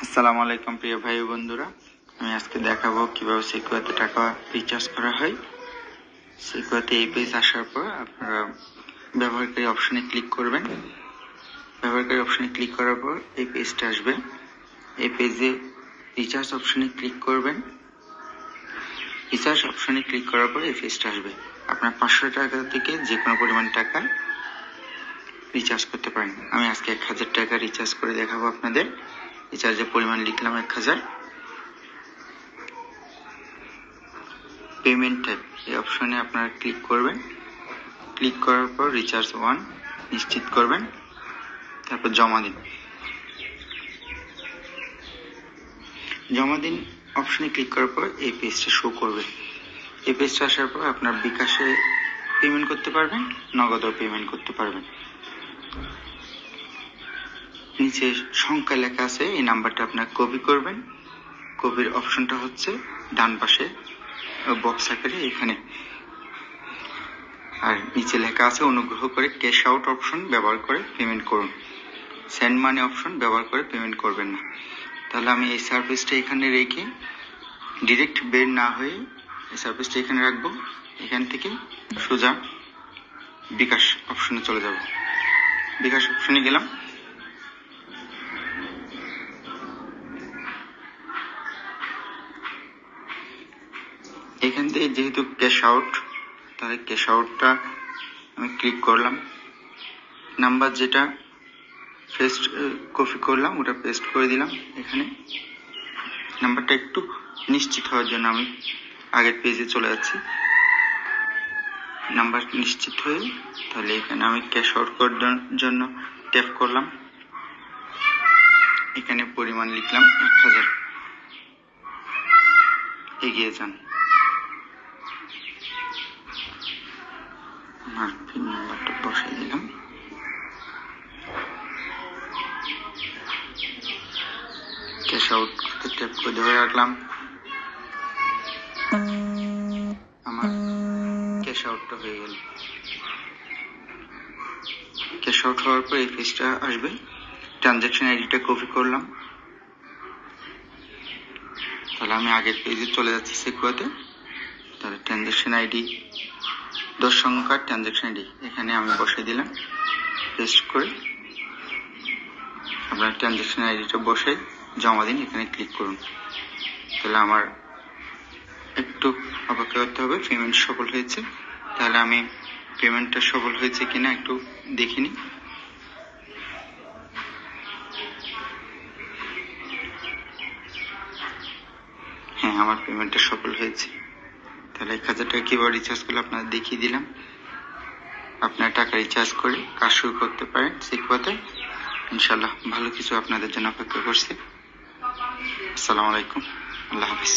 আসসালামু আলাইকুম প্রিয় ভাই ও বন্ধুরা, আমি আজকে দেখাবো কিভাবে সিকুয়াতে টাকা রিচার্জ করা হয়। সিকুয়াতে এই পেজ আসার পর আপনারা ব্যবহারকারী অপশনে ক্লিক করবেন। ব্যবহারকারী অপশনে ক্লিক করার পর এই পেজটা আসবে। এই পেজে রিচার্জ অপশনে ক্লিক করবেন। রিচার্জ অপশনে ক্লিক করার পর এই পেজটা আসবে। আপনার 500 টাকা থেকে যে কোনো পরিমাণ টাকা রিচার্জ করতে পারেন। আমি আজকে 1000 টাকা রিচার্জ করে দেখাবো আপনাদের। রিচার্জের পরিমাণ লিখলাম 1000। পেমেন্ট টাইপ এই অপশনে আপনারা ক্লিক করবেন। ক্লিক করার পর রিচার্জ 1 নিশ্চিত করবেন, তারপর জমা দিন। জমা দিন অপশনে ক্লিক করার পর এই পেজটা শো করবে। এই পেজটা আসার পর আপনার বিকাশে পেমেন্ট করতে পারবেন, নগদও পেমেন্ট করতে পারবেন। নিচে সংখ্যা লেখা আছে, এই নাম্বারটা আপনার কপি করবেন। কপির অপশনটা হচ্ছে ডান পাশে বক্স আকারে এখানে। আর নিচে লেখা আছে অনুগ্রহ করে ক্যাশ আউট অপশন ব্যবহার করে পেমেন্ট করুন, সেন্ড মানি অপশন ব্যবহার করে পেমেন্ট করবেন না। তাহলে আমি এই সার্ভিসটা এখানে রেখে ডিরেক্ট বের না হয়ে এই সার্ভিসটা এখানে রাখবো। এখান থেকে সোজা বিকাশ অপশনে চলে যাব। বিকাশ অপশনে গেলাম। এখান থেকে যেহেতু ক্যাশ আউট, তাহলে ক্যাশ আউটটা আমি ক্লিক করলাম। নাম্বার যেটা পেস্ট কপি করলাম ওটা পেস্ট করে দিলাম এখানে। নাম্বারটা একটু নিশ্চিত হওয়ার জন্য আমি আগের পেজে চলে যাচ্ছি। নাম্বার নিশ্চিত হয়ে তাহলে এখানে আমি ক্যাশ আউট করার জন্য ট্যাপ করলাম। এখানে পরিমাণ লিখলাম 1000। এগিয়ে যান। আমার পিন নাম্বারটা বসাই দিলাম। ক্যাশ আউট করতে ট্যাপ করে ধরে রাখলাম। আমার ক্যাশ আউটটা হয়ে গেল। ক্যাশ আউট হওয়ার পর এই পেজটা আসবে। ট্রানজাকশন আইডিটা কপি করলাম। তাহলে আমি আগের পেজে চলে যাচ্ছি সিকুয়াতে। তাহলে ট্রানজাকশন আইডি 10 সংখ্যার ট্রানজাকশন আইডি এখানে আমি বসাই দিলাম। পেস্ট করে আপনার ট্রানজাকশন আইডিটা বসে জমা দিন, এখানে ক্লিক করুন। তাহলে আমার একটু অপেক্ষা করতে হবে। পেমেন্ট সফল হয়েছে। তাহলে আমি পেমেন্টটা সফল হয়েছে কিনা একটু দেখিনি। হ্যাঁ, আমার পেমেন্টটা সফল হয়েছে। তাহলে 1000 টাকা কিভাবে রিচার্জ করলে আপনাদের দেখিয়ে দিলাম। আপনার টাকা রিচার্জ করে কাজ শুরু করতে পারেন সিকুয়াতে। ইনশাল্লাহ ভালো কিছু আপনাদের জন্য অপেক্ষা করছে। আসসালামু আলাইকুম, আল্লাহ হাফিজ।